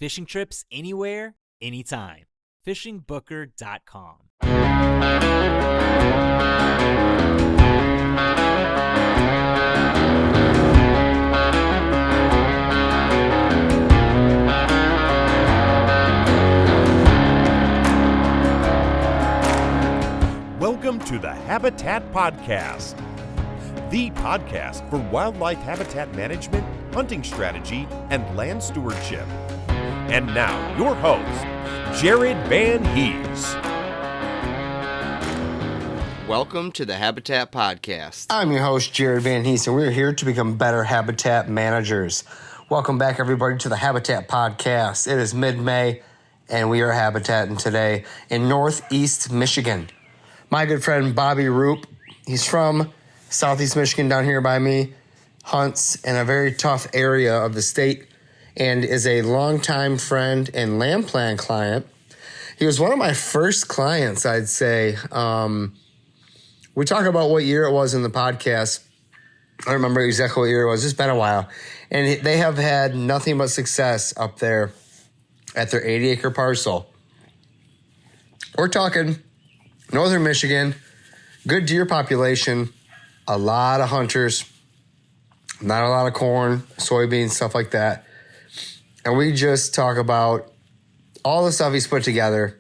Fishing trips anywhere, anytime. FishingBooker.com. Welcome to the Habitat Podcast, the podcast for wildlife habitat management, hunting strategy, and land stewardship. And now, your host, Jared Van Hees. Welcome to the Habitat Podcast. I'm your host, Jared Van Hees, and we're here to become better habitat managers. Welcome back, everybody, to the Habitat Podcast. It is mid-May, and we are habitatting today in Northeast Michigan. My good friend, Bobby Roop, he's from Southeast Michigan down here by me, hunts in a very tough area of the state, and is a longtime friend and land plan client. He was one of my first clients, I'd say. We talk about what year it was in the podcast. I don't remember exactly what year it was. It's been a while. And they have had nothing but success up there at their 80-acre parcel. We're talking northern Michigan, good deer population, a lot of hunters, not a lot of corn, soybeans, stuff like that. And we just talk about all the stuff he's put together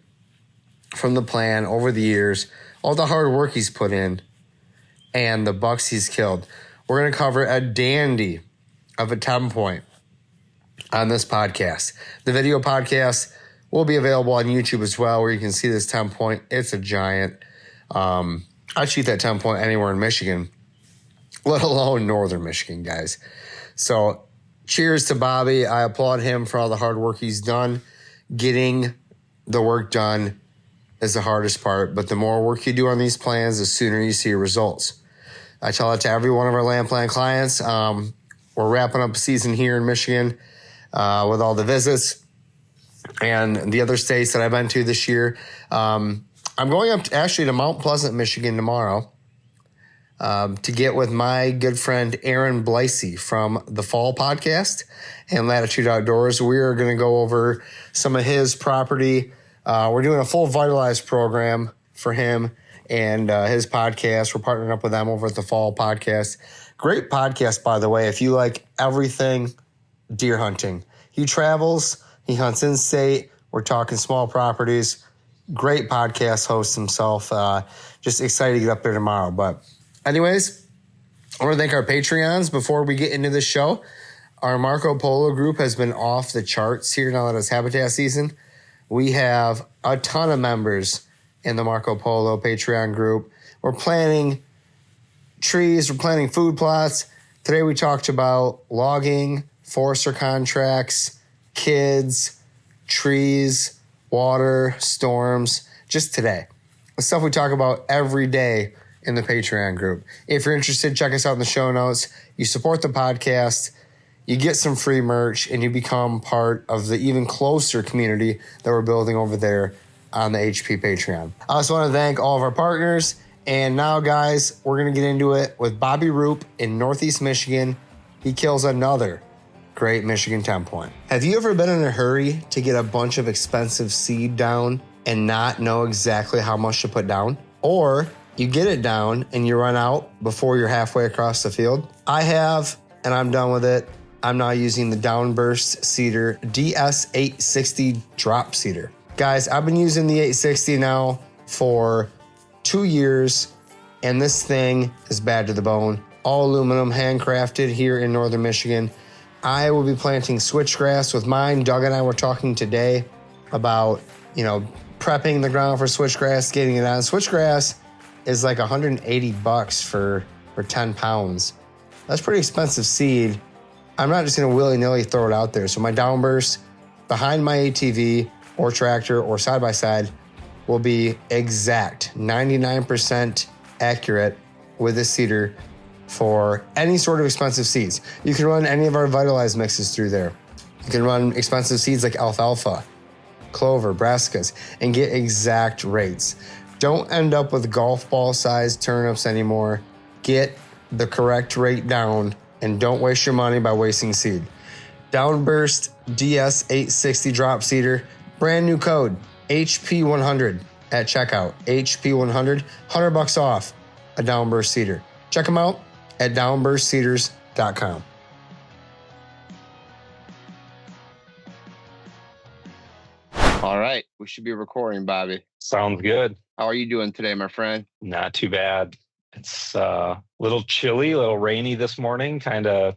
from the plan over the years, all the hard work he's put in, and the bucks he's killed. We're going to cover a dandy of a 10-point on this podcast. The video podcast will be available on YouTube as well, where you can see this 10-point. It's a giant. I'd shoot that 10-point anywhere in Michigan, let alone northern Michigan, guys. So cheers to Bobby. I applaud him for all the hard work he's done. Getting the work done is the hardest part, but the more work you do on these plans, the sooner you see results. I tell it to every one of our land plan clients. We're wrapping up season here in Michigan with all the visits and the other states that I've been to this year. I'm going up to Mount Pleasant, Michigan tomorrow to get with my good friend Aaron Blicey from the Fall Podcast and Latitude Outdoors. We are going to go over some of his property. We're doing a full Vitalize program for him and his podcast. We're partnering up with them over at the Fall Podcast. Great podcast, by the way, if you like everything deer hunting. He travels, he hunts in state. We're talking small properties. Great podcast host himself. Just excited to get up there tomorrow. But anyways, I want to thank our Patreons before we get into this show. Our Marco Polo group has been off the charts here now that it's habitat season. We have a ton of members in the Marco Polo Patreon group. We're planting trees. We're planting food plots. Today we talked about logging, forester contracts, kids, trees, water, storms, just today. The stuff we talk about every day in the Patreon group. If you're interested, check us out in the show notes. You support the podcast, you get some free merch, and you become part of the even closer community that we're building over there on the HP Patreon. I also want to thank all of our partners. And now, guys, we're going to get into it with Bobby Roop in Northeast Michigan. He kills another great Michigan 10-point. Have you ever been in a hurry to get a bunch of expensive seed down and not know exactly how much to put down? Or you get it down and you run out before you're halfway across the field? I have, and I'm done with it. I'm now using the Downburst Seeder DS860 drop seeder. Guys, I've been using the 860 now for 2 years, and this thing is bad to the bone. All aluminum, handcrafted here in northern Michigan. I will be planting switchgrass with mine. Doug and I were talking today about, prepping the ground for switchgrass, getting it on. Switchgrass is like $180 for 10 pounds. That's pretty expensive seed. I'm not just going to willy-nilly throw it out there. So my downburst behind my ATV or tractor or side-by-side will be exact, 99% accurate with this seeder for any sort of expensive seeds. You can run any of our Vitalize mixes through there. You can run expensive seeds like alfalfa, clover, brassicas, and get exact rates. Don't end up with golf ball sized turnips anymore. Get the correct rate down and don't waste your money by wasting seed. Downburst DS860 drop cedar. Brand new code HP100 at checkout. HP100, $100 off a downburst cedar. Check them out at downburstcedars.com. All right, we should be recording, Bobby. Sounds good. How are you doing today, my friend? Not too bad. It's a little chilly, a little rainy this morning. Kind of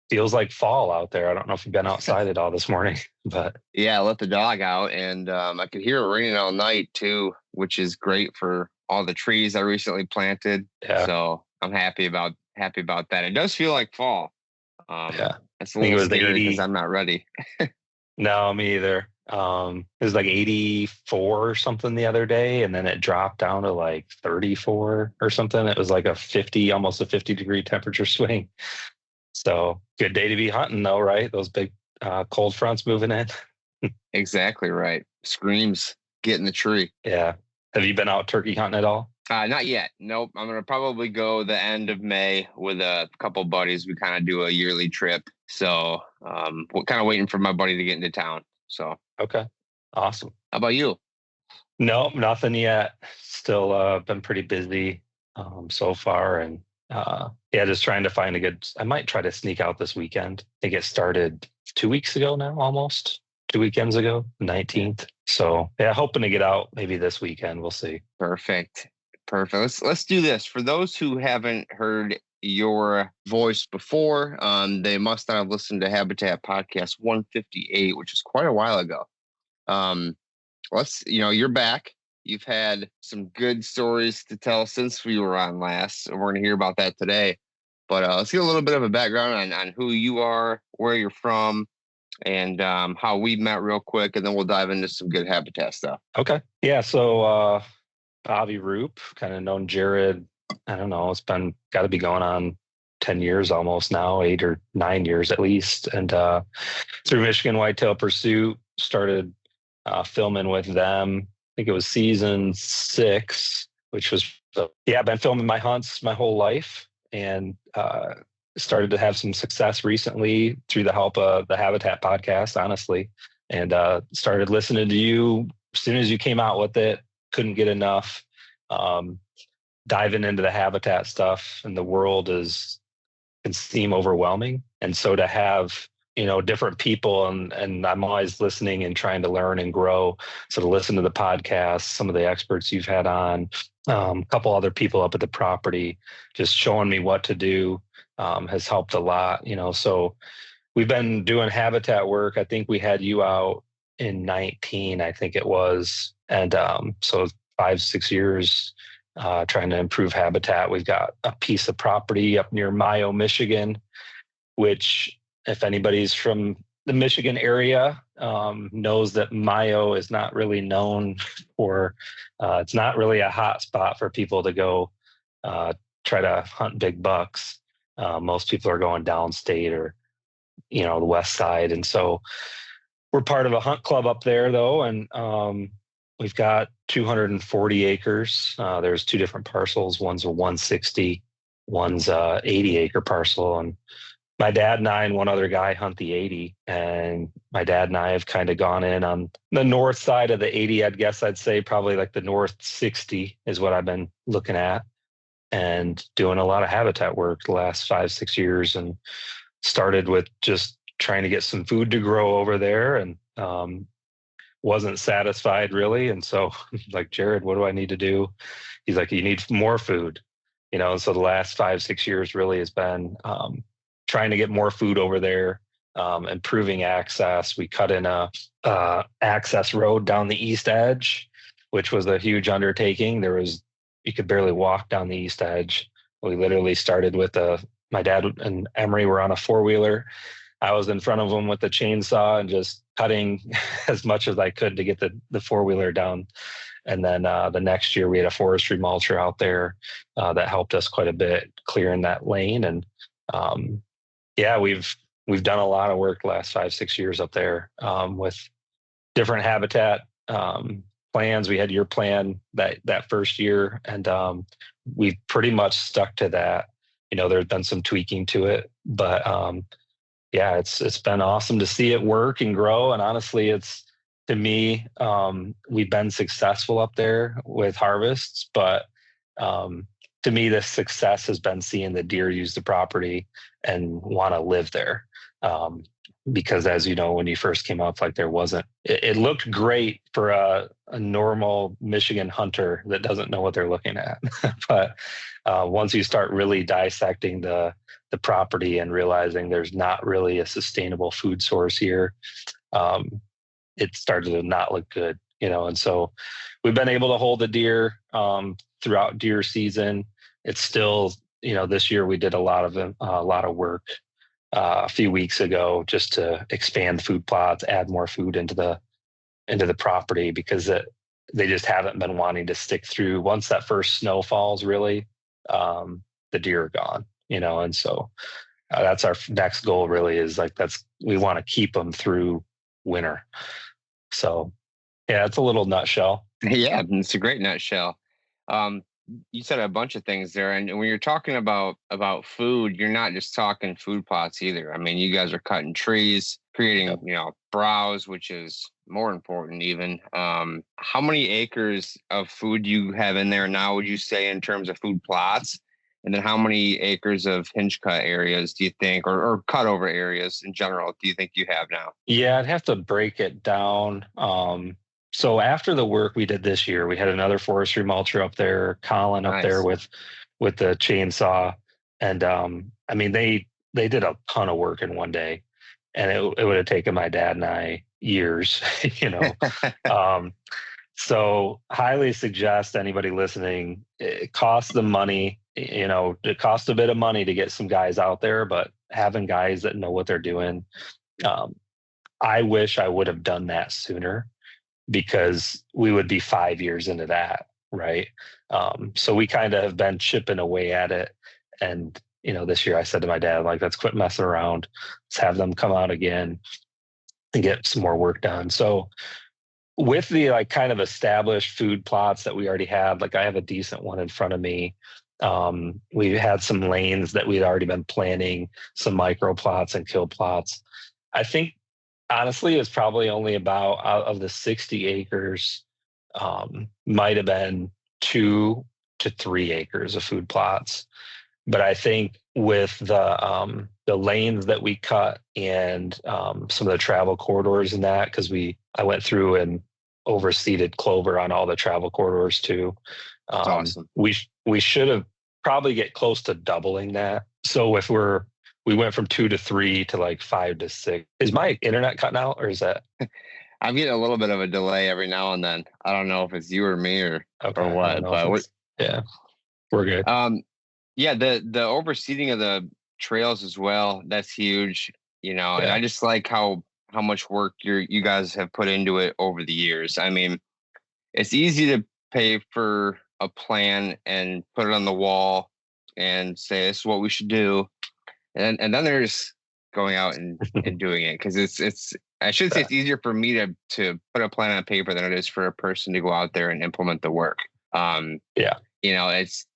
feels like fall out there. I don't know if you've been outside at all this morning, but yeah, I let the dog out, and I could hear it raining all night too, which is great for all the trees I recently planted. Yeah. So I'm happy about that. It does feel like fall. Yeah, it's a little scary because I'm not ready. No, me either. It was like 84 or something the other day, and then it dropped down to like 34 or something. It was like almost a 50-degree temperature swing. So good day to be hunting though, right? Those big cold fronts moving in. Exactly right. Screams, get in the tree. Yeah. Have you been out turkey hunting at all? Not yet. Nope. I'm going to probably go the end of May with a couple buddies. We kind of do a yearly trip. So we're kind of waiting for my buddy to get into town. So. Okay. Awesome. How about you? No, nothing yet. Still been pretty busy so far. And just trying to find I might try to sneak out this weekend. I think it started 2 weeks ago now, almost 2 weekends ago, 19th. So yeah, hoping to get out maybe this weekend. We'll see. Perfect. Let's do this. For those who haven't heard your voice before, they must not have listened to Habitat Podcast 158, which is quite a while ago. You're back. You've had some good stories to tell since we were on last, and we're going to hear about that today. But let's get a little bit of a background on who you are, where you're from, and how we met real quick, and then we'll dive into some good habitat stuff. Okay. Yeah. So Bobby Roop, kind of known Jared. I don't know. It's been got to be going on 10 years almost now, 8 or 9 years at least. And through Michigan Whitetail Pursuit, started filming with them. I think it was season 6, which was, I've been filming my hunts my whole life, and started to have some success recently through the help of the Habitat Podcast, honestly, and started listening to you as soon as you came out with it. Couldn't get enough. Diving into the habitat stuff, and the world can seem overwhelming. And so to have, different people, and I'm always listening and trying to learn and grow. So to listen to the podcast, some of the experts you've had on, a couple other people up at the property, just showing me what to do, has helped a lot, So we've been doing habitat work. I think we had you out in 19, I think it was. And so 5-6 years trying to improve habitat. We've got a piece of property up near Mayo, Michigan, which, if anybody's from the Michigan area, knows that Mayo is not really known for, it's not really a hot spot for people to go try to hunt big bucks. Most people are going downstate or, the west side. And so we're part of a hunt club up there though. And we've got 240 acres. There's 2 different parcels. One's a 160, one's a 80-acre parcel. And my dad and I and one other guy hunt the 80. And my dad and I have kind of gone in on the north side of the 80. I'd say probably like the north 60 is what I've been looking at, and doing a lot of habitat work the last 5-6 years. And started with just trying to get some food to grow over there, and wasn't satisfied really. And so like, Jared, what do I need to do? He's like, you need more food, and so the last 5-6 years really has been trying to get more food over there, improving access. We cut in a access road down the east edge, which was a huge undertaking. You could barely walk down the east edge. We literally started with my dad and Emery were on a 4-wheeler. I was in front of them with the chainsaw and just cutting as much as I could to get the 4-wheeler down. And then the next year we had a forestry mulcher out there that helped us quite a bit clearing that lane. And we've done a lot of work the last 5-6 years up there with different habitat plans. We had your plan that first year, and we've pretty much stuck to that. There's been some tweaking to it, but yeah, it's been awesome to see it work and grow. And honestly, it's to me, we've been successful up there with harvests, but to me, the success has been seeing the deer use the property and want to live there. Because as you know, when you first came up, like there wasn't, it looked great for a normal Michigan hunter that doesn't know what they're looking at. But once you start really dissecting the property and realizing there's not really a sustainable food source here, it started to not look good, and so we've been able to hold the deer throughout deer season. It's still, this year we did a lot of work a few weeks ago just to expand food plots, add more food into the property, because they just haven't been wanting to stick through. Once that first snow falls, really, the deer are gone, and so that's our next goal. Really, is like we want to keep them through winter. So, yeah, it's a little nutshell. Yeah, it's a great nutshell. You said a bunch of things there, and when you're talking about food, you're not just talking food plots either. I mean, you guys are cutting trees, creating browse, which is more important even. How many acres of food do you have in there now, would you say, in terms of food plots? And then how many acres of hinge cut areas do you think, or cut over areas in general, do you think you have now? Yeah, I'd have to break it down. So after the work we did this year, we had another forestry mulcher up there, Colin up there with the chainsaw. And I mean, they did a ton of work in one day, and it would have taken my dad and I years, So highly suggest anybody listening, it costs them money, it costs a bit of money to get some guys out there, but having guys that know what they're doing, I wish I would have done that sooner, because we would be 5 years into that. Right. So we kind of have been chipping away at it. And, this year I said to my dad, like, let's quit messing around. Let's have them come out again and get some more work done. So with the kind of established food plots that we already have, like I have a decent one in front of me. We had some lanes that we'd already been planting, some micro plots and kill plots. I think honestly, it's probably only about, out of the 60 acres, might have been 2 to 3 acres of food plots. But I think with the lanes that we cut and some of the travel corridors and that, because I went through and overseeded clover on all the travel corridors too. That's awesome. We should have probably get close to doubling that. So if we went from 2 to 3 to 5 to 6. Is my internet cutting out, or is that? I'm getting a little bit of a delay every now and then. I don't know if it's you or me or what, but we're good. Yeah, the overseeding of the trails as well, that's huge. And I just like how much work you guys have put into it over the years. I mean, it's easy to pay for a plan and put it on the wall and say this is what we should do, and then there's going out and doing it, because it's I should say it's easier for me to put a plan on paper than it is for a person to go out there and implement the work. It's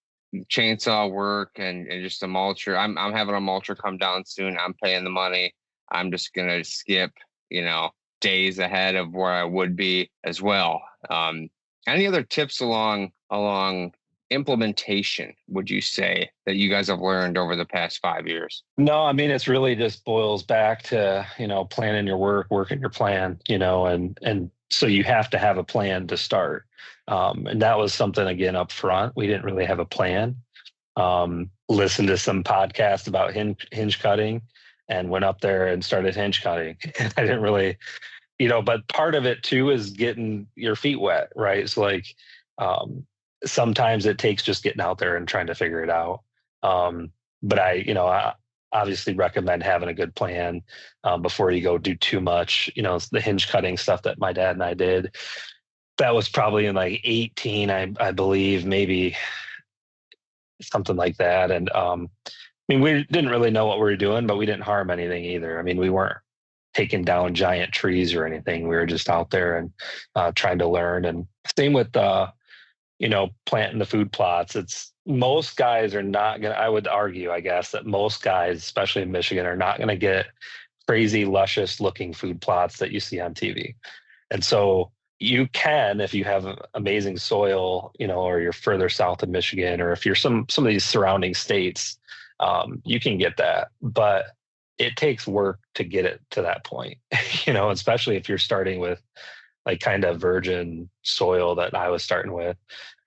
chainsaw work and just a mulcher. I'm having a mulcher come down soon. I'm paying the money. I'm just gonna skip days ahead of where I would be as well. Any other tips along implementation, would you say, that you guys have learned over the past 5 years? No, I mean, it's really just boils back to, planning your work, working your plan, and so you have to have a plan to start. And that was something, again, up front. We didn't really have a plan. Listened to some podcast about hinge cutting and went up there and started hinge cutting. I didn't really, but part of it too is getting your feet wet, right? So sometimes it takes just getting out there and trying to figure it out. But I obviously recommend having a good plan before you go do too much. The hinge cutting stuff that my dad and I did, that was probably in 18, I believe, maybe something like that. And we didn't really know what we were doing, but we didn't harm anything either. I mean, we weren't taking down giant trees or anything. We were just out there and trying to learn. And same with planting the food plots. Most guys are not going to, I would argue, I guess, that most guys, especially in Michigan, are not going to get crazy, luscious looking food plots that you see on TV. And so you can, if you have amazing soil, or you're further south of Michigan, or if you're some of these surrounding states, you can get that. But it takes work to get it to that point, especially if you're starting with like kind of virgin soil that I was starting with.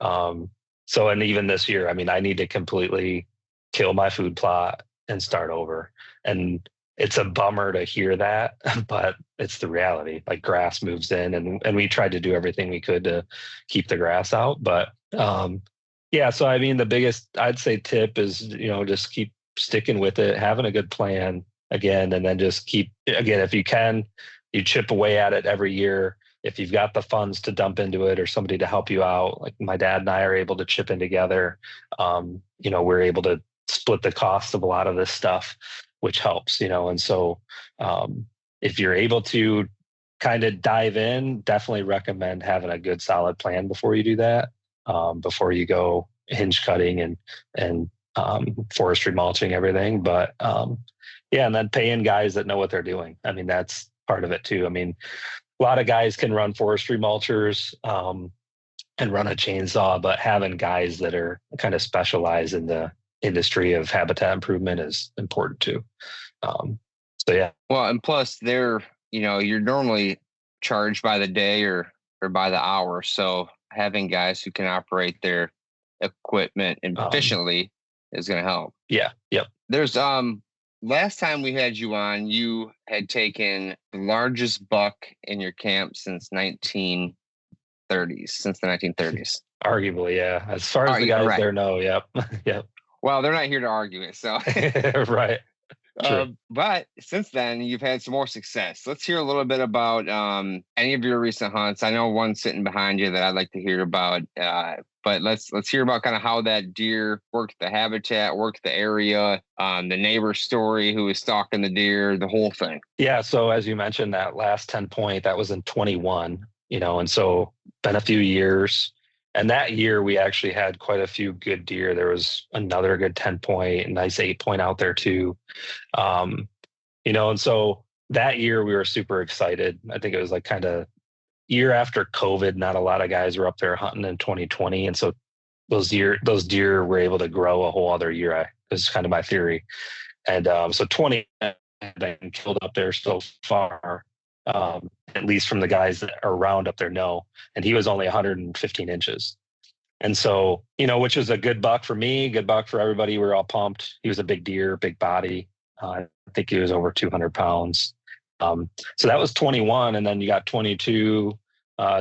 And even this year, I mean, I need to completely kill my food plot and start over. And it's a bummer to hear that, but it's the reality. Like grass moves in, and we tried to do everything we could to keep the grass out. But so I mean, the biggest, I'd say, tip is, just keep sticking with it, having a good plan again, and then just keep, again, if you can, you chip away at it every year. If you've got the funds to dump into it or somebody to help you out, like my dad and I are able to chip in together, we're able to split the cost of a lot of this stuff, which helps, and so if you're able to kind of dive in, definitely recommend having a good solid plan before you do that, before you go hinge cutting and forestry mulching everything. But and then paying guys that know what they're doing. I mean, that's part of it too. I mean, a lot of guys can run forestry mulchers and run a chainsaw, but having guys that are kind of specialized in the industry of habitat improvement is important too. Well, and plus they're, you're normally charged by the day or by the hour. So having guys who can operate their equipment efficiently is going to help. Yeah. Yep. There's, last time we had you on, you had taken the largest buck in your camp since the 1930s. Arguably, yeah. As far as the guys there know, yep. Yep. Well, they're not here to argue it, so. Right. But since then, you've had some more success. Let's hear a little bit about any of your recent hunts. I know one sitting behind you that I'd like to hear about. But let's hear about kind of how that deer worked the habitat, worked the area, the neighbor story, who was stalking the deer, the whole thing. Yeah. So as you mentioned, that last 10 point, that was in 21, and so been a few years. And that year we actually had quite a few good deer. There was another good 10 point, nice 8 point out there too. And so that year we were super excited. I think it was like kind of year after COVID, not a lot of guys were up there hunting in 2020. And so those deer were able to grow a whole other year. Is kind of my theory. And so 20 have been killed up there so far, at least from the guys that are around up there know. And he was only 115 inches. And so, which was a good buck for me, good buck for everybody. We were all pumped. He was a big deer, big body. I think he was over 200 pounds. So that was 21. And then you got 22,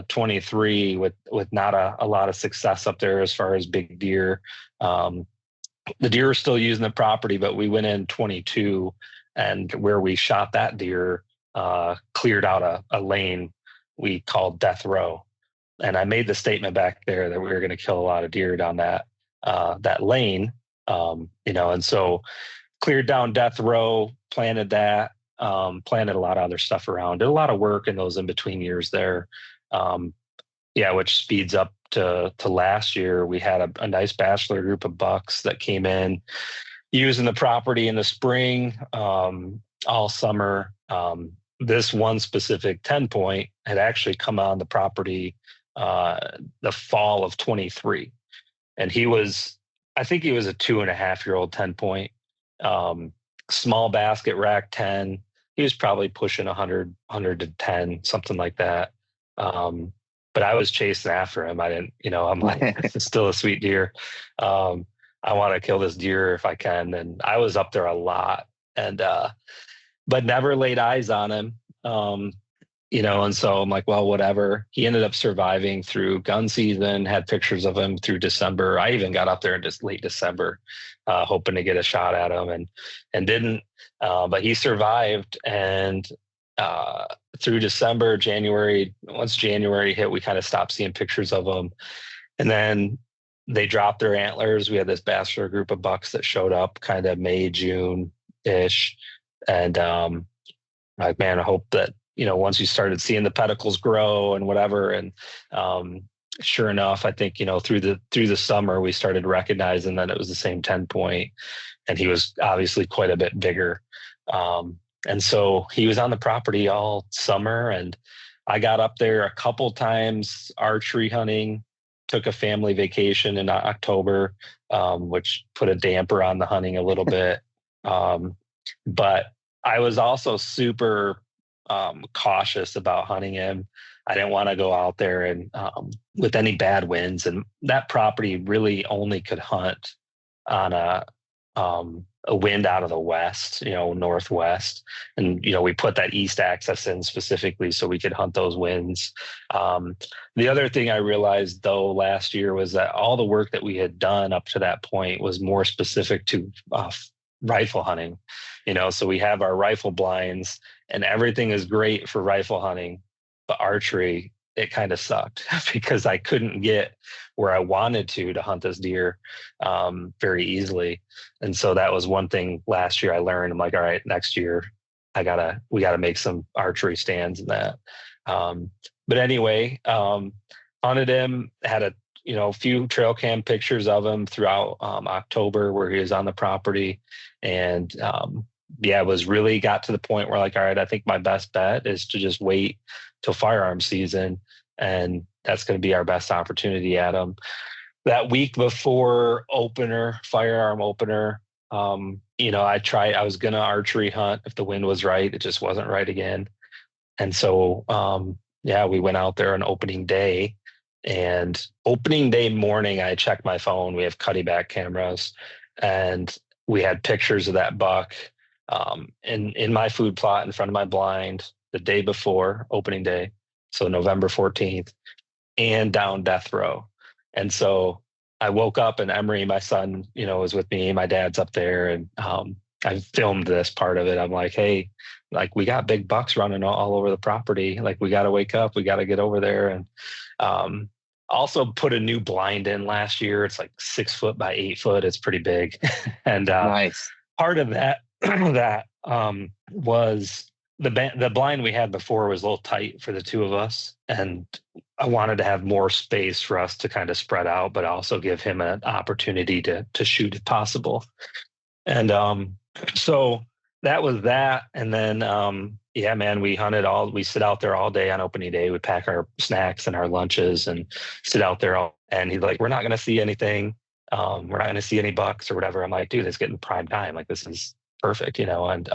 23 with not a lot of success up there as far as big deer. The deer were still using the property, but we went in 22, and where we shot that deer, cleared out a lane we called Death Row. And I made the statement back there that we were going to kill a lot of deer down that lane, and so cleared down Death Row, planted that, planted a lot of other stuff around, did a lot of work in those in-between years there. Which speeds up to last year. We had a nice bachelor group of bucks that came in using the property in the spring, all summer. This one specific 10 point had actually come on the property the fall of 23. And I think he was a 2.5-year-old 10 point, small basket rack 10. He was probably pushing 100 to 10, something like that. But I was chasing after him. I didn't, I'm like, it's still a sweet deer. I want to kill this deer if I can. And I was up there a lot, and, but never laid eyes on him. And so I'm like, well, whatever. He ended up surviving through gun season, had pictures of him through December. I even got up there in just late December, hoping to get a shot at him and didn't, but he survived. And, through December, January, once January hit, we kind of stopped seeing pictures of them. And then they dropped their antlers. We had this bachelor group of bucks that showed up kind of May, June-ish. And like, man, I hope that, once you started seeing the pedicles grow and whatever. And sure enough, I think, through the summer, we started recognizing that it was the same 10 point. And he was obviously quite a bit bigger. And so he was on the property all summer, and I got up there a couple times archery hunting, took a family vacation in October, which put a damper on the hunting a little bit. But I was also super cautious about hunting him. I didn't want to go out there and with any bad winds, and that property really only could hunt on a wind out of the west, northwest. And, we put that east axis in specifically so we could hunt those winds. The other thing I realized, though, last year was that all the work that we had done up to that point was more specific to rifle hunting. So we have our rifle blinds, and everything is great for rifle hunting, but archery, it kind of sucked because I couldn't get where I wanted to hunt this deer very easily. And so that was one thing last year I learned. I'm like, all right, next year we gotta make some archery stands and that. But anyway, hunted him, had a few trail cam pictures of him throughout October where he was on the property. And it was really got to the point where, like, all right, I think my best bet is to just wait till firearm season, and that's going to be our best opportunity at him. That week before firearm opener, I was going to archery hunt if the wind was right. It just wasn't right again. And so, we went out there on opening day. And opening day morning, I checked my phone. We have cutty back cameras, and we had pictures of that buck in my food plot in front of my blind the day before opening day, so November 14th, and down death row. And so I woke up, and Emery, my son, was with me. My dad's up there, and I filmed this part of it. I'm like, hey, like, we got big bucks running all over the property. Like, we got to wake up. We got to get over there. And also put a new blind in last year. It's like 6 foot by 8 foot. It's pretty big. And Nice. Part of that was the blind we had before was a little tight for the two of us, and I wanted to have more space for us to kind of spread out, but also give him an opportunity to shoot if possible. And so that was that. And then we hunted we sit out there all day on opening day. We pack our snacks and our lunches and sit out there and he's like, we're not going to see anything. We're not going to see any bucks or whatever. I'm like, dude, it's getting prime time. Like, this is perfect, and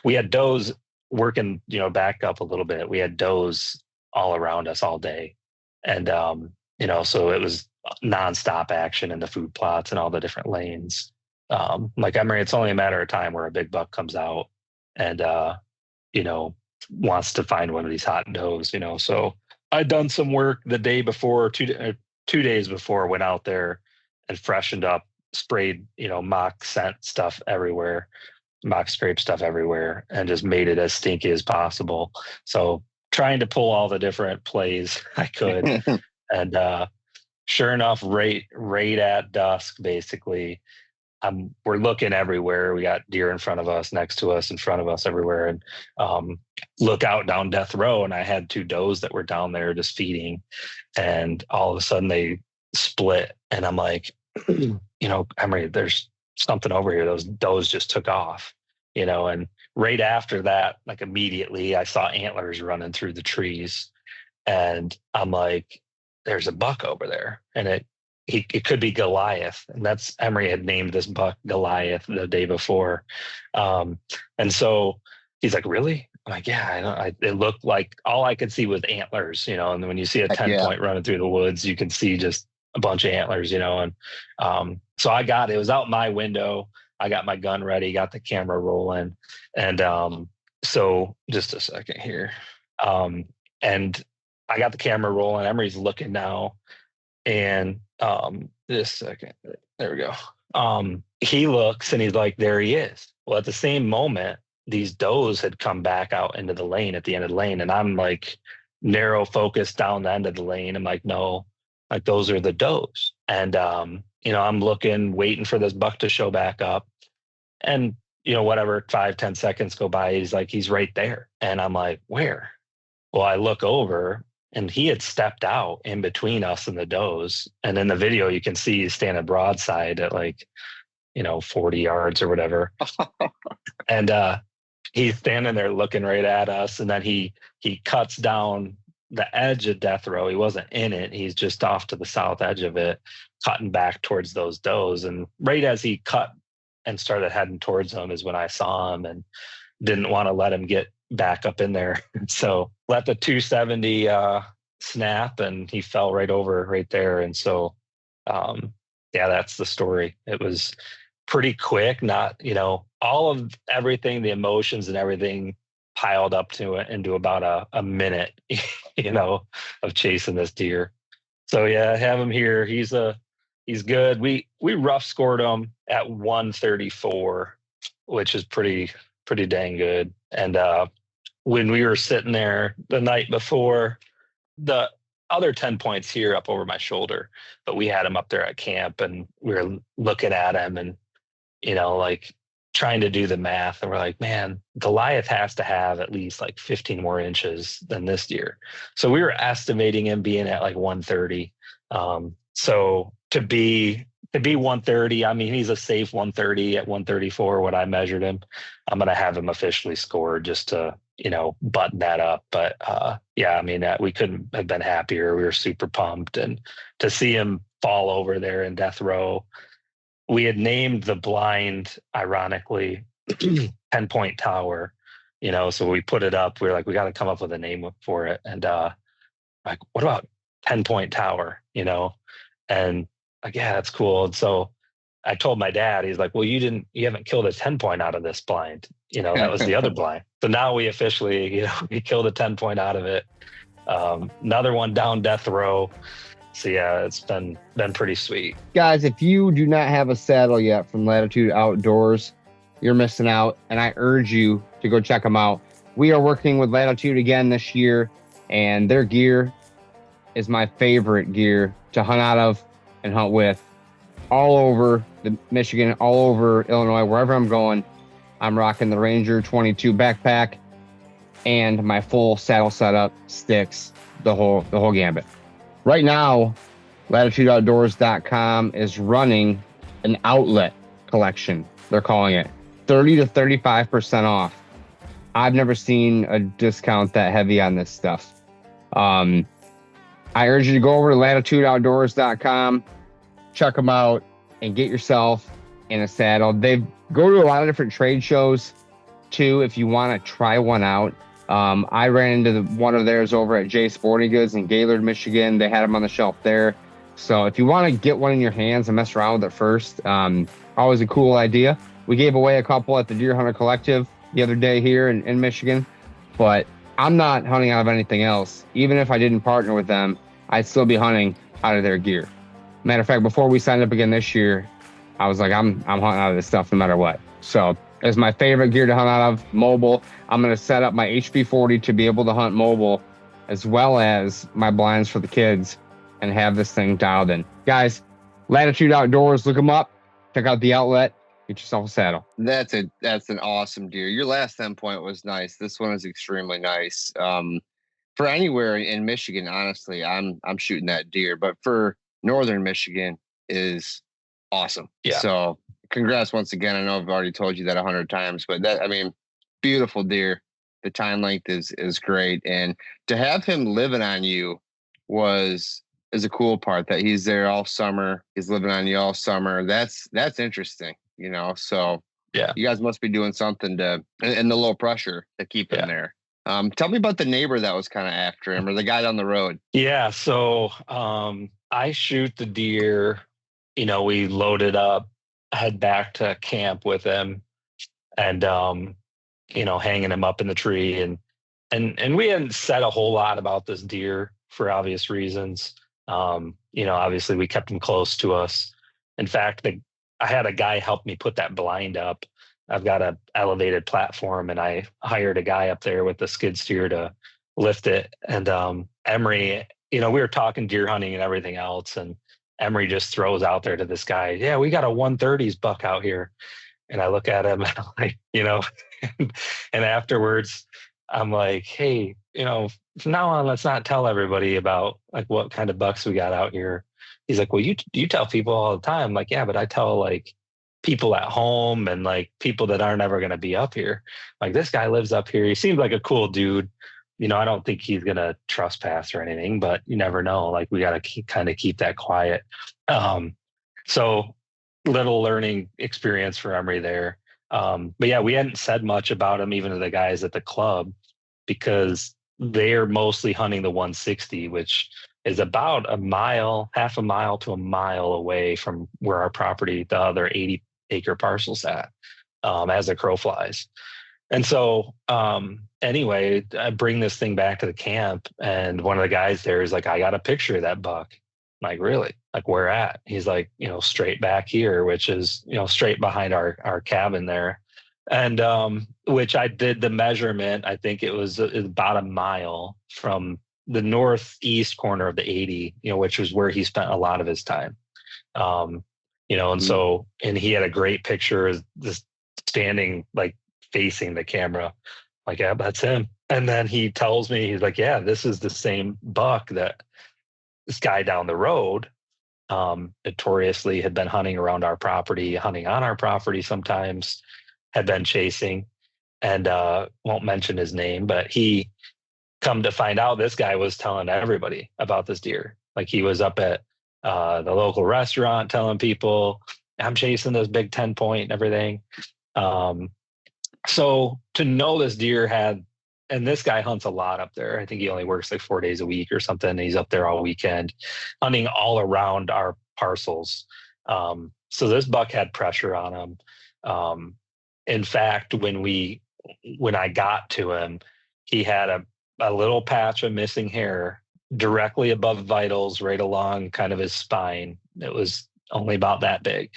we had does working, back up a little bit. We had does all around us all day. And, so it was nonstop action in the food plots and all the different lanes. Like Emery, it's only a matter of time where a big buck comes out and, wants to find one of these hot does, So I'd done some work the day before, 2 days before, went out there and freshened up, sprayed, mock scent stuff everywhere, mock scrape stuff everywhere, and just made it as stinky as possible. So trying to pull all the different plays I could. And sure enough, right at dusk, basically, we're looking everywhere. We got deer in front of us, next to us, in front of us, everywhere. And look out down death row, and I had 2 does that were down there just feeding. And all of a sudden they split. And I'm like, Emery, there's something over here. Those does just took off, and right after that, like immediately I saw antlers running through the trees. And I'm like, there's a buck over there. And it could be Goliath. And that's, Emery had named this buck Goliath the day before. And so he's like, really? I'm like, yeah, it looked like all I could see was antlers, and when you see a 10-point running through the woods, you can see just a bunch of antlers, and so it was out my window. I got my gun ready, got the camera rolling. And so just a second here. And I got the camera rolling. Emery's looking now. And just a second. There we go. He looks and he's like, there he is. Well, at the same moment, these does had come back out into the lane at the end of the lane. And I'm like narrow focused down the end of the lane. I'm like, no, like those are the does. And, I'm looking, waiting for this buck to show back up. And, whatever, 5-10 seconds go by, he's right there. And I'm like, where? Well, I look over and he had stepped out in between us and the does. And in the video, you can see he's standing broadside at 40 yards or whatever. And he's standing there looking right at us, and then he cuts down the edge of death row. He wasn't in it. He's just off to the south edge of it, cutting back towards those does. And right as he cut and started heading towards them is when I saw him and didn't want to let him get back up in there. So let the 270 snap, and he fell right over right there. And so, yeah, that's the story. It was pretty quick, not, all of everything, the emotions and everything piled up to it into about a minute, of chasing this deer. So yeah, I have him here. He's good. We rough scored him at 134, which is pretty dang good. And when we were sitting there the night before, the other 10 points here up over my shoulder, but we had him up there at camp, and we were looking at him and, like trying to do the math. And we're like, man, Goliath has to have at least like 15 more inches than this deer. So we were estimating him being at like 130. So to be 130, I mean, he's a safe 130 at 134 when I measured him. I'm going to have him officially scored just to, button that up. But yeah, I mean, we couldn't have been happier. We were super pumped. And to see him fall over there in death row, we had named the blind, ironically, 10-point tower, so we put it up. We were like, we got to come up with a name for it. And like, what about 10-point tower, and like, yeah, that's cool. And so I told my dad, he's like, well, you haven't killed a 10-point out of this blind. That was the other blind. So now we officially, we killed a 10-point out of it. Another one down death row. So yeah, it's been pretty sweet. Guys, if you do not have a saddle yet from Latitude Outdoors, you're missing out. And I urge you to go check them out. We are working with Latitude again this year, and their gear is my favorite gear to hunt out of and hunt with. All over the Michigan, all over Illinois, wherever I'm going, I'm rocking the Ranger 22 backpack and my full saddle setup, sticks, the whole gambit. Right now, latitudeoutdoors.com is running an outlet collection. They're calling it 30 to 35% off. I've never seen a discount that heavy on this stuff. I urge you to go over to latitudeoutdoors.com, check them out, and get yourself in a saddle. They go to a lot of different trade shows too if you want to try one out. I ran into one of theirs over at J Sporting Goods in Gaylord, Michigan. They had them on the shelf there. So if you want to get one in your hands and mess around with it first, always a cool idea. We gave away a couple at the Deer Hunter Collective the other day here in Michigan, but I'm not hunting out of anything else. Even if I didn't partner with them, I'd still be hunting out of their gear. Matter of fact, before we signed up again this year, I was like, I'm hunting out of this stuff no matter what. So it's my favorite gear to hunt out of, mobile. I'm going to set up my HB40 to be able to hunt mobile, as well as my blinds for the kids, and have this thing dialed in. Guys, Latitude Outdoors, look them up. Check out the outlet. Get yourself a saddle. That's an awesome deer. Your last 10-point was nice. This one is extremely nice. For anywhere in Michigan, honestly, I'm shooting that deer. But for northern Michigan is awesome. Yeah. So congrats once again. I know I've already told you that 100 times, but beautiful deer. The time length is great, and to have him living on you is a cool part. That he's there all summer. He's living on you all summer. That's interesting. So yeah, you guys must be doing something and the low pressure to keep him there. Tell me about the neighbor that was kind of after him, or the guy down the road. Yeah. So I shoot the deer, we loaded up, head back to camp with him, and hanging him up in the tree, and we hadn't said a whole lot about this deer for obvious reasons. Obviously we kept him close to us. In fact, I had a guy help me put that blind up. I've got an elevated platform, and I hired a guy up there with the skid steer to lift it. And Emery, we were talking deer hunting and everything else, and Emery just throws out there to this guy, yeah, we got a 130s buck out here. And I look at him and I'm like, and afterwards I'm like, hey, from now on, let's not tell everybody about like what kind of bucks we got out here. He's like, well, you tell people all the time. I'm like, yeah, but I tell like people at home and like people that aren't ever going to be up here. Like, this guy lives up here. He seems like a cool dude. I don't think he's going to trespass or anything, but you never know. Like, we got to kind of keep that quiet. So little learning experience for Emery there. But yeah, we hadn't said much about him, even to the guys at the club, because they're mostly hunting the 160, which is about half a mile to a mile away from where our property, the other 80-acre parcel's at, as the crow flies. And so anyway, I bring this thing back to the camp, and one of the guys there is like, I got a picture of that buck. I'm like, really? Like, where at? He's like, straight back here, which is, straight behind our cabin there. And which I did the measurement. I think it was about a mile from the northeast corner of the 80, which was where he spent a lot of his time. And so, and he had a great picture just standing like facing the camera. Like, yeah, that's him. And then he tells me, he's like, yeah, this is the same buck that this guy down the road notoriously had been hunting around our property, hunting on our property sometimes, had been chasing, and won't mention his name, but he come to find out this guy was telling everybody about this deer. Like, he was up at the local restaurant telling people, I'm chasing this big 10 point and everything. So to know this deer and this guy hunts a lot up there. I think he only works like 4 days a week or something. He's up there all weekend hunting all around our parcels. So this buck had pressure on him. In fact, when I got to him, he had a little patch of missing hair directly above vitals, right along kind of his spine. It was only about that big.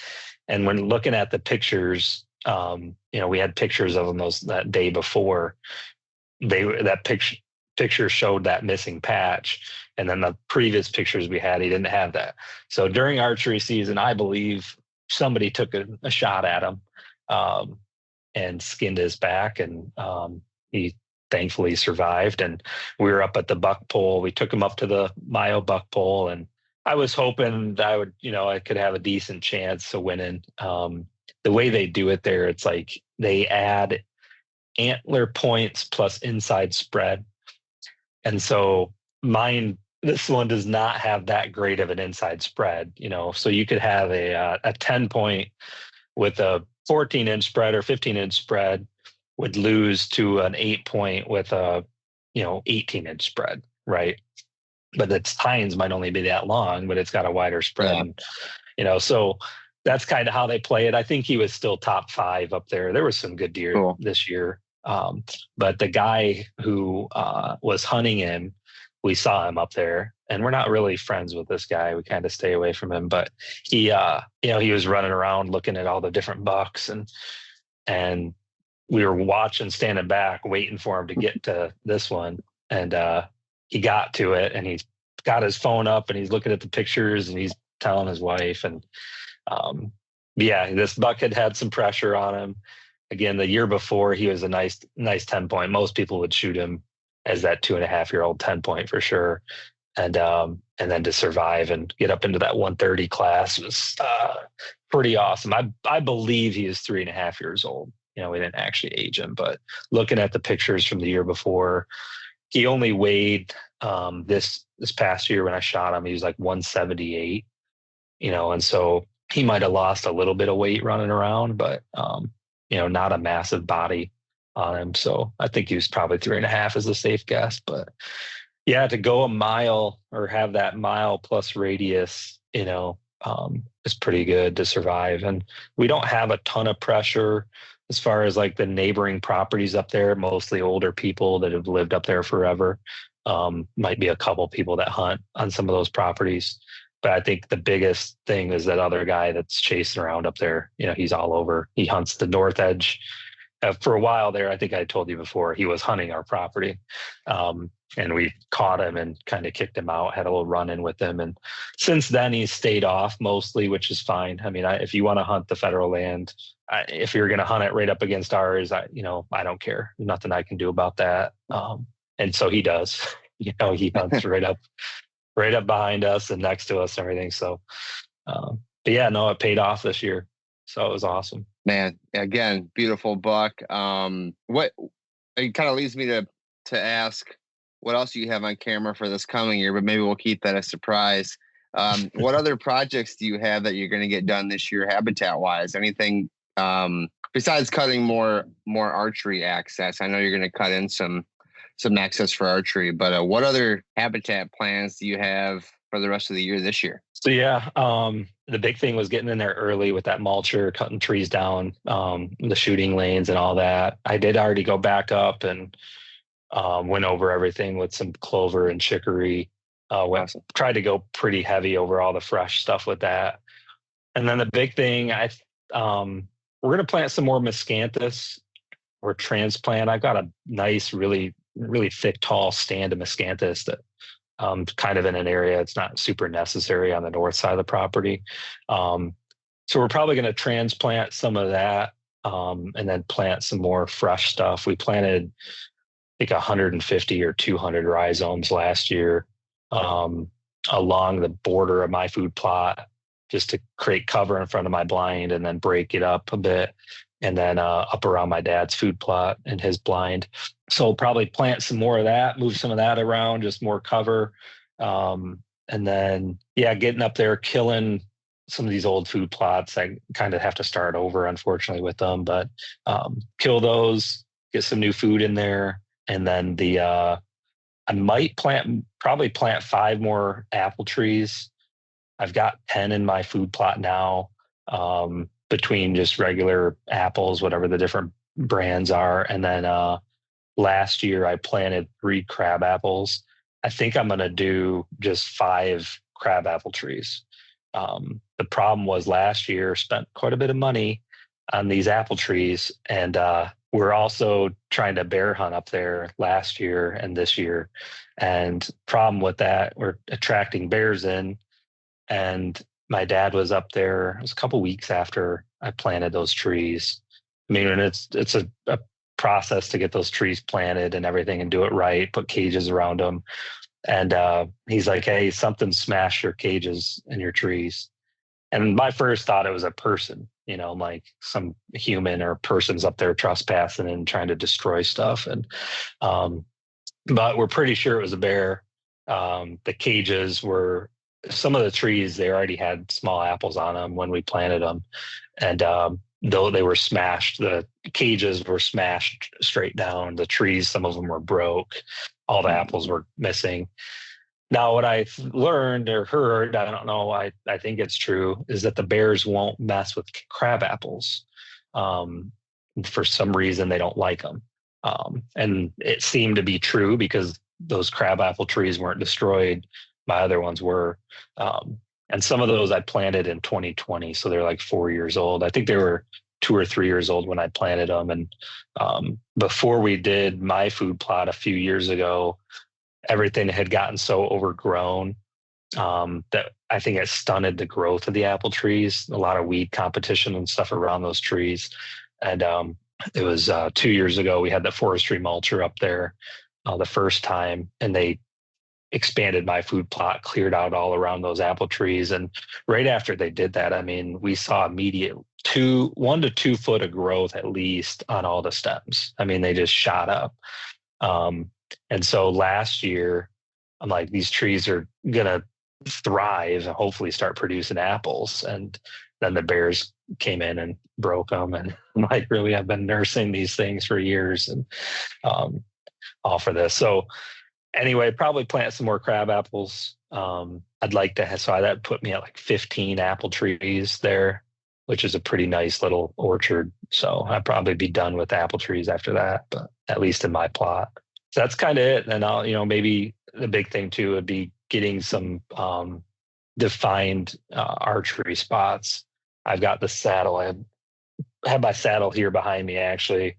And when looking at the pictures, we had pictures of him that day before. That picture showed that missing patch, and then the previous pictures we had, he didn't have that. So during archery season, I believe somebody took a shot at him and skinned his back, and he thankfully survived. And we were up at the buck pole. We took him up to the Mayo buck pole, and I was hoping that I could have a decent chance of winning. The way they do it there, it's like they add antler points plus inside spread. And so this one does not have that great of an inside spread, so you could have a 10 point with a 14-inch spread or 15-inch spread would lose to an 8 point with a 18-inch spread, right? But its tines might only be that long, but it's got a wider spread. Yeah. So that's kind of how they play it. I think he was still top 5 up there. There was some good deer this year. But the guy who was hunting him, we saw him up there, and we're not really friends with this guy. We kind of stay away from him, but he, he was running around looking at all the different bucks, and we were standing back, waiting for him to get to this one. And he got to it, and he's got his phone up, and he's looking at the pictures, and he's telling his wife. And this buck had some pressure on him. Again, the year before, he was a nice 10 point. Most people would shoot him as that 2.5-year-old 10 point for sure. And then to survive and get up into that 130 class was pretty awesome. I believe he is 3.5 years old. We didn't actually age him, but looking at the pictures from the year before, he only weighed this past year when I shot him, he was like 178, and so he might have lost a little bit of weight running around, but not a massive body on him. So I think he was probably 3.5 is a safe guess. But yeah, to go a mile or have that mile plus radius, is pretty good to survive. And we don't have a ton of pressure as far as like the neighboring properties up there, mostly older people that have lived up there forever. Might be a couple people that hunt on some of those properties. But I think the biggest thing is that other guy that's chasing around up there. He's all over. He hunts the north edge. For a while there, I think I told you before, he was hunting our property. And we caught him and kind of kicked him out, had a little run-in with him. And since then, he's stayed off mostly, which is fine. I mean, if you want to hunt the federal land, if you're going to hunt it right up against ours, I don't care. There's nothing I can do about that. And so he does. He hunts right up behind us and next to us and everything. So, but yeah, no, it paid off this year. So it was awesome. Man, again, beautiful buck. What it kind of leads me to ask what else you have on camera for this coming year, but maybe we'll keep that a surprise. What other projects do you have that you're going to get done this year, habitat wise? Anything besides cutting more archery access? I know you're going to cut in some access for archery, but what other habitat plans do you have for the rest of the year this year? So yeah, the big thing was getting in there early with that mulcher, cutting trees down, the shooting lanes and all that. I did already go back up and went over everything with some clover and chicory. Awesome. Tried to go pretty heavy over all the fresh stuff with that. And then the big thing, we're going to plant some more miscanthus or transplant. I've got a nice, really, really thick, tall stand of miscanthus that kind of in an area it's not super necessary on the north side of the property. So we're probably going to transplant some of that and then plant some more fresh stuff. We planted like 150 or 200 rhizomes last year along the border of my food plot just to create cover in front of my blind and then break it up a bit. And then up around my dad's food plot and his blind. So we'll probably plant some more of that, move some of that around, just more cover. And then, yeah, getting up there, killing some of these old food plots. I kind of have to start over, unfortunately, with them, but kill those, get some new food in there. And then I might probably plant 5 more apple trees. I've got 10 in my food plot now. Between just regular apples, whatever the different brands are. And then last year I planted 3 crab apples. I think I'm going to do just 5 crab apple trees. The problem was last year spent quite a bit of money on these apple trees. And we're also trying to bear hunt up there last year and this year. And problem with that, we're attracting bears in. And my dad was up there. It was a couple weeks after I planted those trees. I mean, and it's a process to get those trees planted and everything and do it right, put cages around them. And he's like, hey, something smashed your cages and your trees. And my first thought, it was a person, like some human or person's up there trespassing and trying to destroy stuff. And but we're pretty sure it was a bear. The cages were, some of the trees, they already had small apples on them when we planted them. And though they were smashed, the cages were smashed straight down. The trees, some of them were broke. All the apples were missing. Now, what I learned or heard, I don't know, I think it's true, is that the bears won't mess with crab apples. For some reason, they don't like them. And it seemed to be true because those crab apple trees weren't destroyed. My other ones were. And some of those I planted in 2020. So they're like 4 years old. I think they were 2 or 3 years old when I planted them. And before we did my food plot a few years ago, everything had gotten so overgrown that I think it stunted the growth of the apple trees. A lot of weed competition and stuff around those trees. And it was 2 years ago, we had the forestry mulcher up there the first time, and they expanded my food plot, cleared out all around those apple trees. And right after they did that, I mean, we saw immediate 1 to 2 foot of growth at least on all the stems. I mean, they just shot up. And so last year, I'm like, these trees are going to thrive and hopefully start producing apples. And then the bears came in and broke them. And I'm like, really, I've been nursing these things for years and all for this. So anyway, probably plant some more crab apples. I'd like to have, so that put me at like 15 apple trees there, which is a pretty nice little orchard. So I'd probably be done with apple trees after that, but at least in my plot. So that's kind of it. And I'll, maybe the big thing too would be getting some defined archery spots. I've got the saddle. I have my saddle here behind me actually,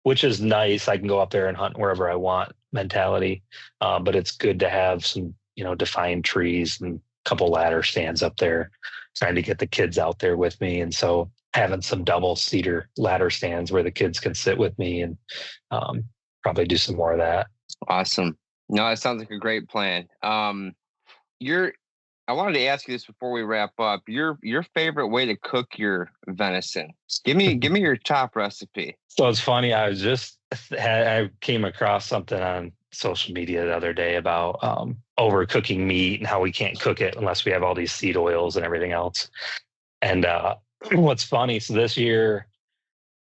which is nice. I can go up there and hunt wherever I want mentality. But it's good to have some, defined trees and a couple ladder stands up there, trying to get the kids out there with me. And so having some double cedar ladder stands where the kids can sit with me and probably do some more of that. Awesome. No, it sounds like a great plan. You're I wanted to ask you this before we wrap up. Your favorite way to cook your venison. Give me your top recipe. So it's funny. I came across something on social media the other day about overcooking meat and how we can't cook it unless we have all these seed oils and everything else. And what's funny, so this year,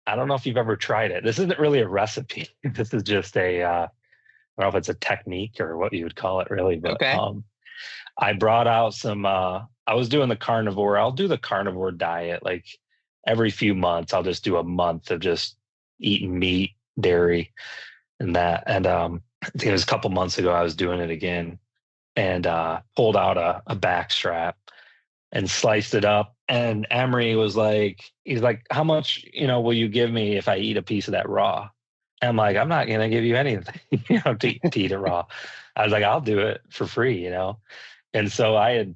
I don't know if you've ever tried it. This isn't really a recipe. This is just I don't know if it's a technique or what you would call it really, but Okay. I brought out some, I was doing I'll do the carnivore diet. Like every few months, I'll just do a month of just eating meat, dairy, and that. And I think it was a couple months ago, I was doing it again and pulled out a back strap and sliced it up. And Emery he's like, how much, will you give me if I eat a piece of that raw? And I'm like, I'm not going to give you anything, to eat it raw. I was like, I'll do it for free, And so I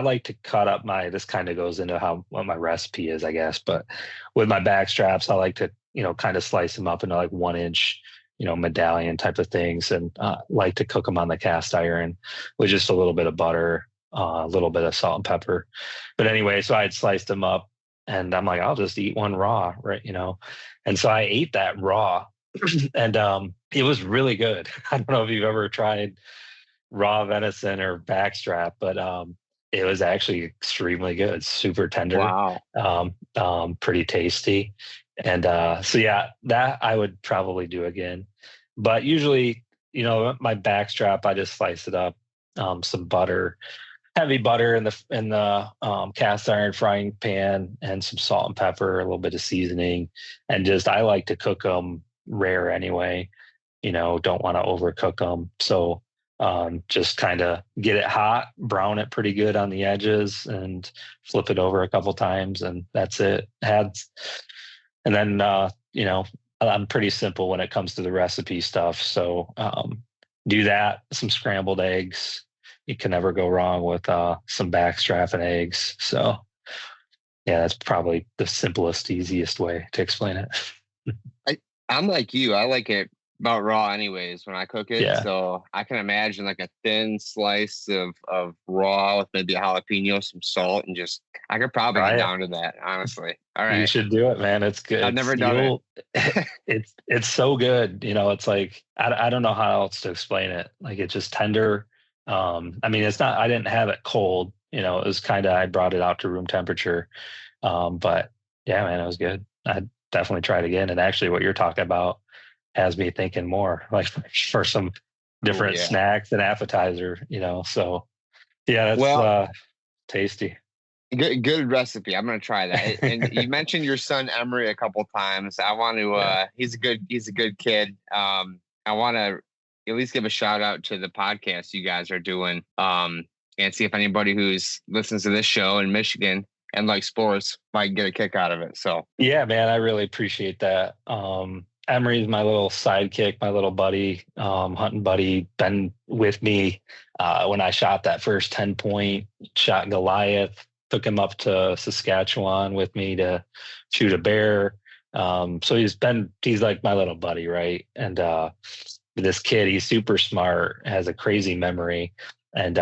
like to cut up this kind of goes into what my recipe is, I guess. But with my back straps, I like to, kind of slice them up into like 1 inch, medallion type of things, and like to cook them on the cast iron with just a little bit of butter, a little bit of salt and pepper. But anyway, so I had sliced them up and I'm like, I'll just eat one raw, right? And so I ate that raw and it was really good. I don't know if you've ever tried raw venison or backstrap, but it was actually extremely good, super tender, Wow. pretty tasty. And so yeah, that I would probably do again. But usually, my backstrap, I just slice it up, some butter, heavy butter in the cast iron frying pan, and some salt and pepper, a little bit of seasoning, and I like to cook them rare anyway. Don't want to overcook them, so just kind of get it hot, brown it pretty good on the edges, and flip it over a couple times, and that's it. And then I'm pretty simple when it comes to the recipe stuff, so do that. Some scrambled eggs. You can never go wrong with some backstrap and eggs. So yeah, that's probably the simplest, easiest way to explain it. I'm like you. I like it about raw anyways when I cook it. Yeah. So I can imagine like a thin slice of raw with maybe a jalapeno, some salt, and I could probably get down to that, honestly. All right. You should do it, man. It's good. I've never done it. It's so good. It's like, I don't know how else to explain it. Like it's just tender. It's not, I didn't have it cold, it was I brought it out to room temperature. But yeah, man, it was good. I'd definitely try it again. And actually what you're talking about has me thinking more like for some different snacks and appetizer, so yeah, that's tasty. Good recipe. I'm going to try that. And you mentioned your son, Emery, a couple times. I want to, he's a good kid. I want to at least give a shout out to the podcast you guys are doing, and see if anybody who's listens to this show in Michigan and like sports might get a kick out of it. So yeah, man, I really appreciate that. Emery's my little sidekick, my little buddy, hunting buddy, been with me when I shot that first 10-point shot Goliath, took him up to Saskatchewan with me to shoot a bear. So he's like my little buddy, right? And this kid, he's super smart, has a crazy memory, and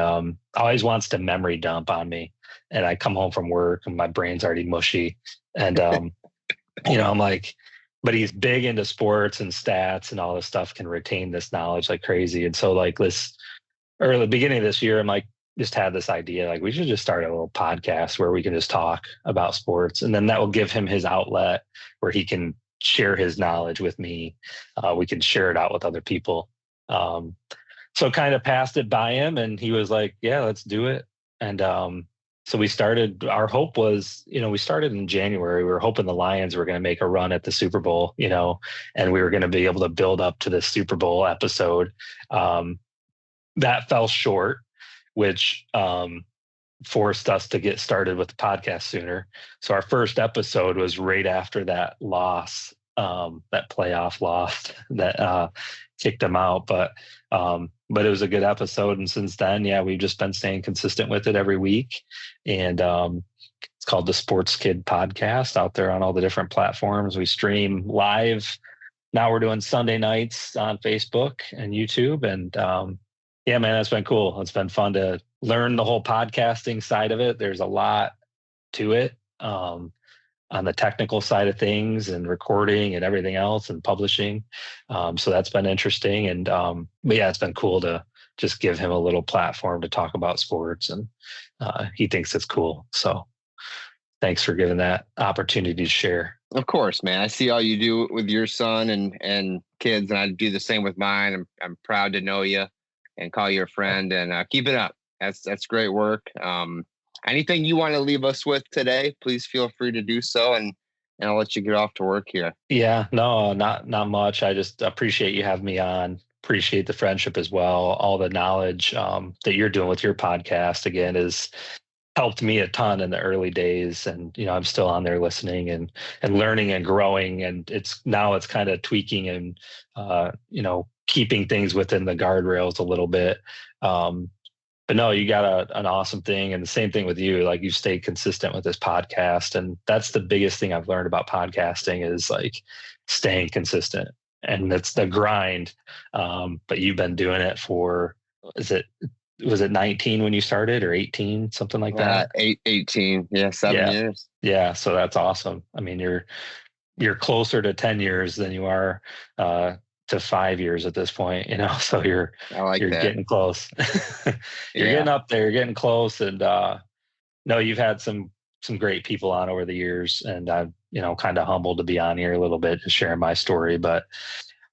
always wants to memory dump on me. And I come home from work and my brain's already mushy. And, I'm like, but he's big into sports and stats and all this stuff, can retain this knowledge like crazy. And so like the beginning of this year, I'm like, just had this idea, like we should just start a little podcast where we can just talk about sports. And then that will give him his outlet where he can share his knowledge with me. We can share it out with other people. So kind of passed it by him and he was like, yeah, let's do it. And so we started, our hope was, we started in January. We were hoping the Lions were going to make a run at the Super Bowl, and we were going to be able to build up to the Super Bowl episode. That fell short, which forced us to get started with the podcast sooner. So our first episode was right after that loss, that playoff loss that kicked them out. But it was a good episode. And since then, yeah, we've just been staying consistent with it every week. And it's called the Sports Kid Podcast, out there on all the different platforms. We stream live. Now we're doing Sunday nights on Facebook and YouTube. And yeah, man, that's been cool. It's been fun to learn the whole podcasting side of it. There's a lot to it. On the technical side of things and recording and everything else and publishing. So that's been interesting. And but yeah, it's been cool to just give him a little platform to talk about sports, and he thinks it's cool. So thanks for giving that opportunity to share. Of course, man. I see all you do with your son and kids, and I do the same with mine. I'm proud to know you and call you a friend, and keep it up. That's great work. Anything you want to leave us with today, please feel free to do so, and I'll let you get off to work here. Yeah, no, not much. I just appreciate you having me on. Appreciate the friendship as well. All the knowledge that you're doing with your podcast, again, has helped me a ton in the early days. And, I'm still on there listening and learning and growing. And it's kind of tweaking and, keeping things within the guardrails a little bit. But no, you got an awesome thing. And the same thing with you, like you stayed consistent with this podcast. And that's the biggest thing I've learned about podcasting is like staying consistent. And that's the grind. But you've been doing it for, was it 19 when you started, or 18, something like that? 18. Yeah. 7 years. Yeah. So that's awesome. I mean, you're closer to 10 years than you are, to 5 years at this point, so you're getting close. You're getting up there, you're getting close. And no, you've had some great people on over the years, and I'm kind of humbled to be on here a little bit to share my story, but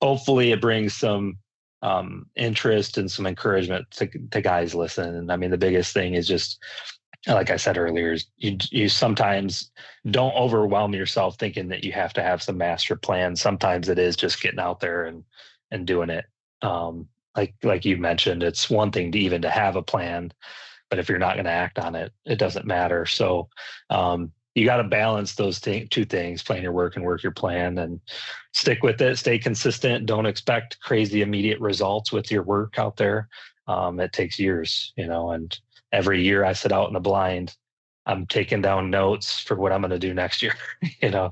hopefully it brings some interest and some encouragement to guys listening. And I mean, the biggest thing is just, like I said earlier, is you sometimes don't overwhelm yourself thinking that you have to have some master plan. Sometimes it is just getting out there and doing it. Like you mentioned, it's one thing to have a plan, but if you're not going to act on it, it doesn't matter. So you got to balance those two things: plan your work and work your plan, and stick with it. Stay consistent. Don't expect crazy immediate results with your work out there. It takes years, and every year I sit out in the blind, I'm taking down notes for what I'm going to do next year,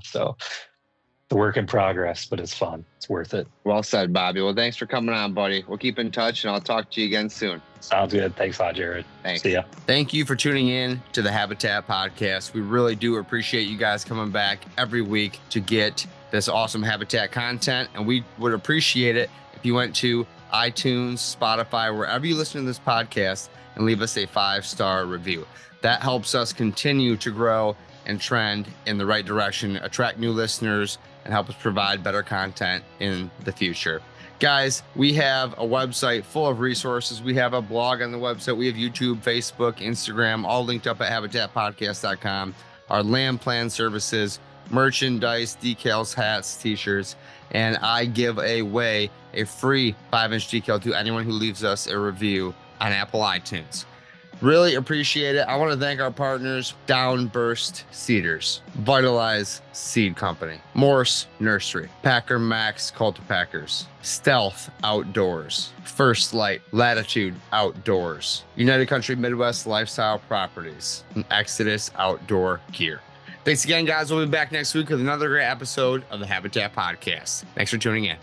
so it's a work in progress, but it's fun. It's worth it. Well said, Bobby. Well, thanks for coming on, buddy. We'll keep in touch, and I'll talk to you again soon. Sounds good. Thanks a lot, Jared. Thanks. See ya. Thank you for tuning in to the Habitat Podcast. We really do appreciate you guys coming back every week to get this awesome Habitat content. And we would appreciate it if you went to iTunes, Spotify, wherever you listen to this podcast, and leave us a 5-star review. That helps us continue to grow and trend in the right direction, attract new listeners, and help us provide better content in the future. Guys, we have a website full of resources. We have a blog on the website. We have YouTube, Facebook, Instagram, all linked up at habitatpodcast.com. Our land plan services, merchandise, decals, hats, t-shirts, and I give away a free 5-inch decal to anyone who leaves us a review on Apple iTunes. Really appreciate it. I want to thank our partners: Downburst Cedars, Vitalize Seed Company, Morse Nursery, Packer Max Cultipackers, Stealth Outdoors, First Light Latitude Outdoors, United Country Midwest Lifestyle Properties, and Exodus Outdoor Gear. Thanks again, guys. We'll be back next week with another great episode of the Habitat Podcast. Thanks for tuning in.